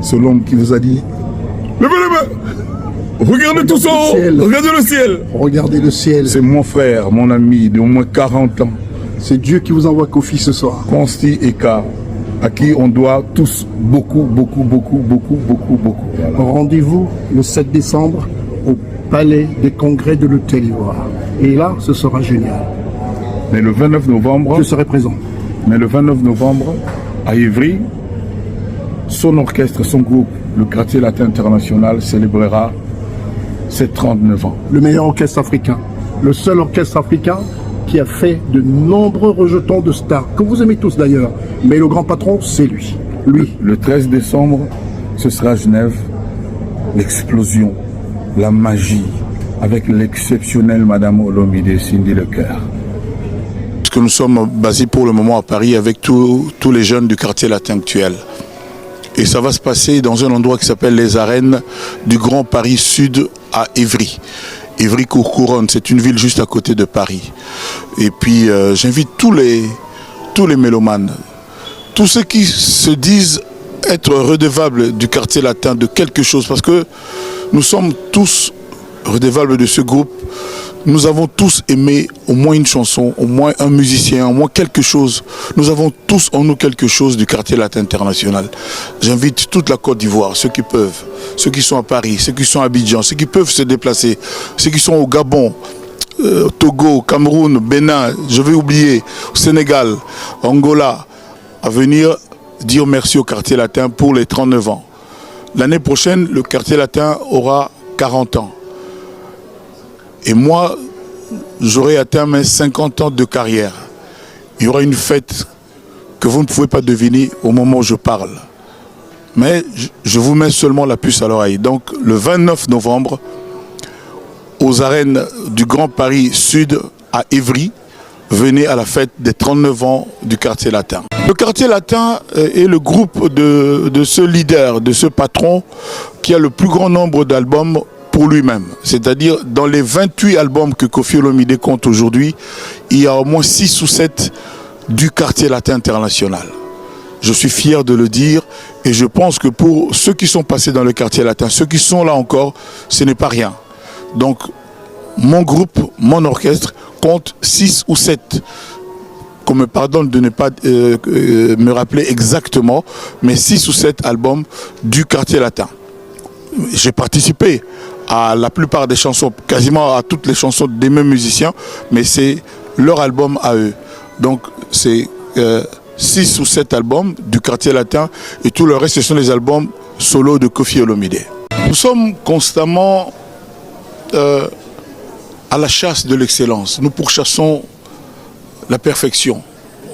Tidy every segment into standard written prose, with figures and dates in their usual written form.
c'est l'homme qui vous a dit levez les mains, regardez tout ça, regardez le ciel. Regardez le ciel. C'est mon frère, mon ami d'au moins 40 ans. C'est Dieu qui vous envoie Kofi ce soir. Consti Eka, à qui on doit tous beaucoup. Rendez-vous le 7 décembre au Palais des Congrès de l'Hôtel Ivoire. Et là, ce sera génial. Mais le 29 novembre, je serai présent. Mais le 29 novembre, à Ivry, son orchestre, son groupe, le Quartier Latin International, célébrera ses 39 ans. Le meilleur orchestre africain. Le seul orchestre africain qui a fait de nombreux rejetons de stars, que vous aimez tous d'ailleurs. Mais le grand patron, c'est lui. Le 13 décembre, ce sera à Genève, l'explosion, la magie, avec l'exceptionnelle Madame Olomide Cindy Lecœur. Parce que nous sommes basés pour le moment à Paris avec tous les jeunes du quartier latin actuel. Et ça va se passer dans un endroit qui s'appelle les Arènes du Grand Paris Sud à Évry. Évry-Courcouronnes, c'est une ville juste à côté de Paris. Et puis j'invite tous les mélomanes, tous ceux qui se disent être redevables du quartier latin de quelque chose, parce que nous sommes tous redevables de ce groupe. Nous avons tous aimé au moins une chanson, au moins un musicien, au moins quelque chose. Nous avons tous en nous quelque chose du quartier latin international. J'invite toute la Côte d'Ivoire, ceux qui peuvent, ceux qui sont à Paris, ceux qui sont à Abidjan, ceux qui peuvent se déplacer, ceux qui sont au Gabon, Togo, Cameroun, Bénin, je vais oublier, au Sénégal, Angola, à venir dire merci au quartier latin pour les 39 ans. L'année prochaine, le quartier latin aura 40 ans. Et moi, j'aurai atteint mes 50 ans de carrière. Il y aura une fête que vous ne pouvez pas deviner au moment où je parle. Mais je vous mets seulement la puce à l'oreille. Donc, le 29 novembre, aux arènes du Grand Paris Sud à Évry, venez à la fête des 39 ans du quartier latin. Le quartier latin est le groupe de ce leader, de ce patron qui a le plus grand nombre d'albums pour lui-même. C'est-à-dire, dans les 28 albums que Koffi Olomide compte aujourd'hui, il y a au moins 6 ou 7 du quartier latin international. Je suis fier de le dire et je pense que pour ceux qui sont passés dans le quartier latin, ceux qui sont là encore, ce n'est pas rien. Donc, mon groupe, mon orchestre compte 6 ou 7. Qu'on me pardonne de ne pas me rappeler exactement, mais 6 ou 7 albums du quartier latin. J'ai participé à la plupart des chansons, quasiment à toutes les chansons des mêmes musiciens, mais c'est leur album à eux. Donc c'est 6 ou 7 albums du quartier latin et tout le reste ce sont les albums solo de Koffi Olomide. Nous sommes constamment à la chasse de l'excellence. Nous pourchassons la perfection.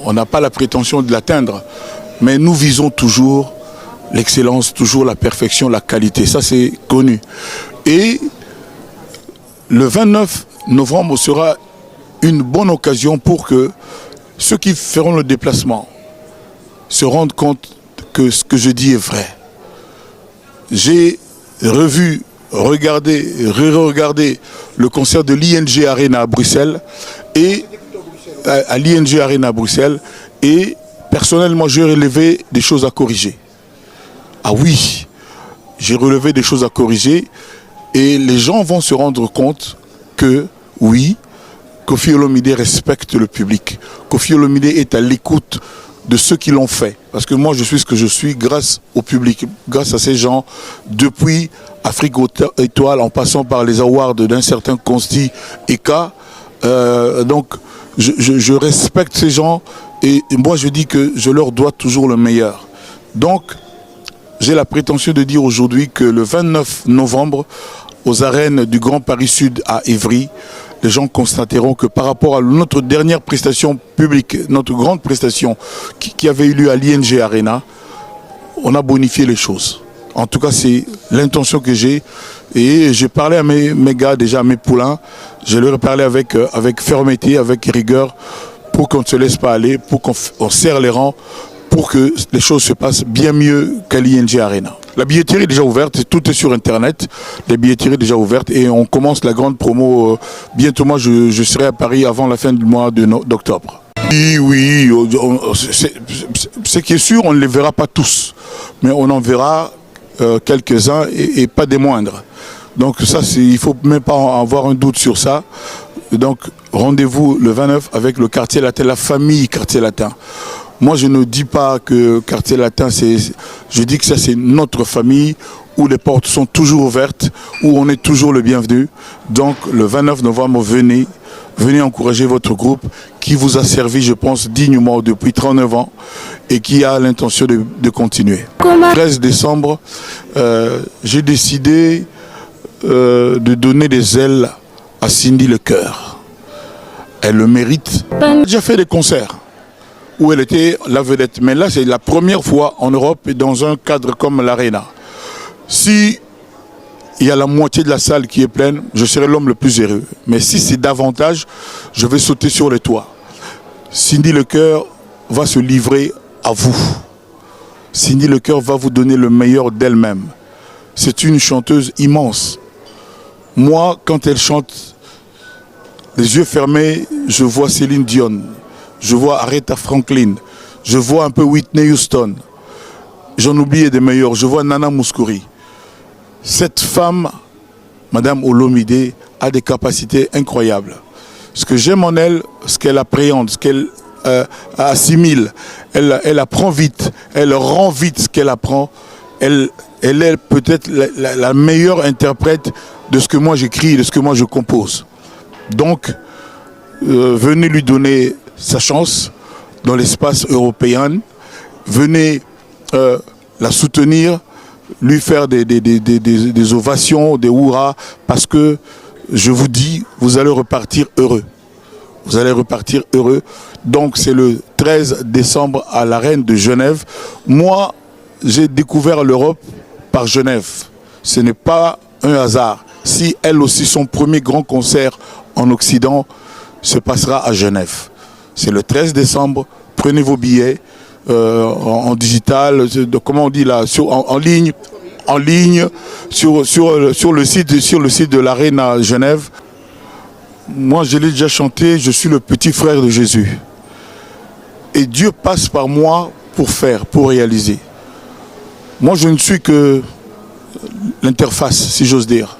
On n'a pas la prétention de l'atteindre, mais nous visons toujours l'excellence, toujours la perfection, la qualité. Ça, c'est connu. Et le 29 novembre sera une bonne occasion pour que ceux qui feront le déplacement se rendent compte que ce que je dis est vrai. J'ai revu, regardé, re-regardé le concert de l'ING Arena à Bruxelles et à l'ING Arena à Bruxelles et personnellement j'ai relevé des choses à corriger. Ah oui, j'ai relevé des choses à corriger et les gens vont se rendre compte que oui, Koffi Olomide respecte le public. Koffi Olomide est à l'écoute de ceux qui l'ont fait. Parce que moi je suis ce que je suis grâce au public, grâce à ces gens, depuis Afrique Étoile en passant par les awards d'un certain Consti Eka. Donc je respecte ces gens et moi je dis que je leur dois toujours le meilleur. Donc j'ai la prétention de dire aujourd'hui que le 29 novembre, aux arènes du Grand Paris Sud à Évry, les gens constateront que par rapport à notre dernière prestation publique, notre grande prestation qui avait eu lieu à l'ING Arena, on a bonifié les choses. En tout cas, c'est l'intention que j'ai. Et j'ai parlé à mes gars, déjà à mes poulains, je leur ai parlé avec fermeté, avec rigueur, pour qu'on ne se laisse pas aller, pour qu'on serre les rangs, pour que les choses se passent bien mieux qu'à l'ING Arena. La billetterie est déjà ouverte, tout est sur Internet, les billetteries sont déjà ouvertes et on commence la grande promo. Bientôt, moi, je serai à Paris avant la fin du mois d'octobre. Oui, ce qui est sûr, on ne les verra pas tous, mais on en verra quelques-uns et pas des moindres. Donc ça, il ne faut même pas avoir un doute sur ça. Donc rendez-vous le 29 avec le quartier latin, la famille quartier latin. Moi, je ne dis pas que quartier latin, je dis que ça c'est notre famille où les portes sont toujours ouvertes, où on est toujours le bienvenu. Donc le 29 novembre, venez encourager votre groupe qui vous a servi, je pense, dignement depuis 39 ans et qui a l'intention de continuer. Le 13 décembre, j'ai décidé de donner des ailes à Cindy Lecœur. Elle le mérite. Elle a déjà fait des concerts où elle était la vedette. Mais là, c'est la première fois en Europe et dans un cadre comme l'Arena. Si il y a la moitié de la salle qui est pleine, je serai l'homme le plus heureux. Mais si c'est davantage, je vais sauter sur les toits. Cindy Lecœur va se livrer à vous. Cindy Lecœur va vous donner le meilleur d'elle-même. C'est une chanteuse immense. Moi, quand elle chante, les yeux fermés, je vois Céline Dion, je vois Aretha Franklin, je vois un peu Whitney Houston. J'en oublie des meilleurs, je vois Nana Mouskouri. Cette femme, Madame Olomide, a des capacités incroyables. Ce que j'aime en elle, ce qu'elle appréhende, ce qu'elle assimile, elle apprend vite, elle rend vite ce qu'elle apprend. Elle est peut-être la meilleure interprète de ce que moi j'écris, de ce que moi je compose. Donc, venez lui donner sa chance dans l'espace européen. Venez la soutenir, lui faire des ovations, des hurrahs, parce que je vous dis, vous allez repartir heureux. Vous allez repartir heureux. Donc, c'est le 13 décembre à l'Arène de Genève. Moi, j'ai découvert l'Europe par Genève. Ce n'est pas un hasard. Si elle aussi, son premier grand concert en Occident se passera à Genève. C'est le 13 décembre. Prenez vos billets en digital, comment on dit là, en ligne, sur le site de l'Arène à Genève. Moi, je l'ai déjà chanté, je suis le petit frère de Jésus. Et Dieu passe par moi pour faire, pour réaliser. Moi, je ne suis que l'interface, si j'ose dire.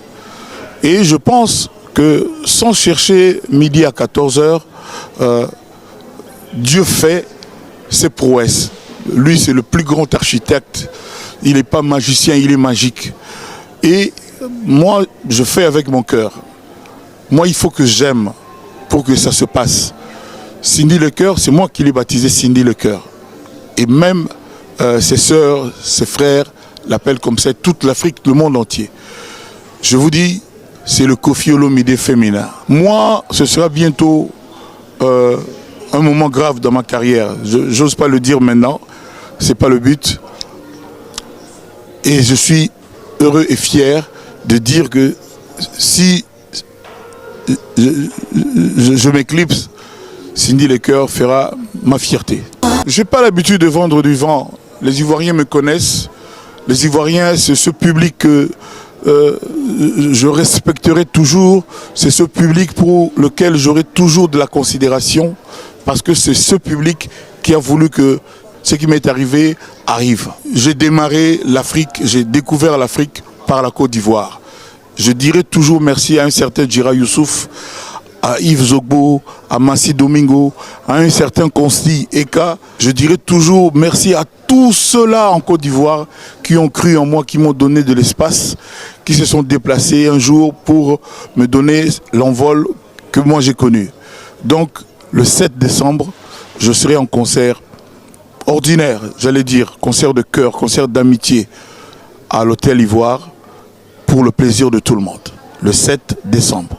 Et je pense que sans chercher midi à 14h, Dieu fait ses prouesses. Lui, c'est le plus grand architecte. Il n'est pas magicien, il est magique. Et moi, je fais avec mon cœur. Moi, il faut que j'aime pour que ça se passe. Cindy Lecœur, c'est moi qui l'ai baptisé Cindy Lecœur. Et même ses sœurs, ses frères l'appellent comme ça, toute l'Afrique, le monde entier. Je vous dis, c'est le Koffi Olomide féminin. Moi, ce sera bientôt un moment grave dans ma carrière. Je n'ose pas le dire maintenant, ce n'est pas le but. Et je suis heureux et fier de dire que si je m'éclipse, Cindy Lecœur fera ma fierté. Je n'ai pas l'habitude de vendre du vent. Les Ivoiriens me connaissent. Les Ivoiriens, c'est ce public que je respecterai toujours. C'est ce public pour lequel j'aurai toujours de la considération. Parce que c'est ce public qui a voulu que ce qui m'est arrivé arrive. J'ai démarré l'Afrique, j'ai découvert l'Afrique par la Côte d'Ivoire. Je dirai toujours merci à un certain Djira Youssouf, à Yves Zogbo, à Massi Domingo, à un certain Consti Eka. Je dirai toujours merci à tous ceux-là en Côte d'Ivoire qui ont cru en moi, qui m'ont donné de l'espace, qui se sont déplacés un jour pour me donner l'envol que moi j'ai connu. Donc, le 7 décembre, je serai en concert ordinaire, j'allais dire, concert de cœur, concert d'amitié à l'Hôtel Ivoire pour le plaisir de tout le monde. Le 7 décembre.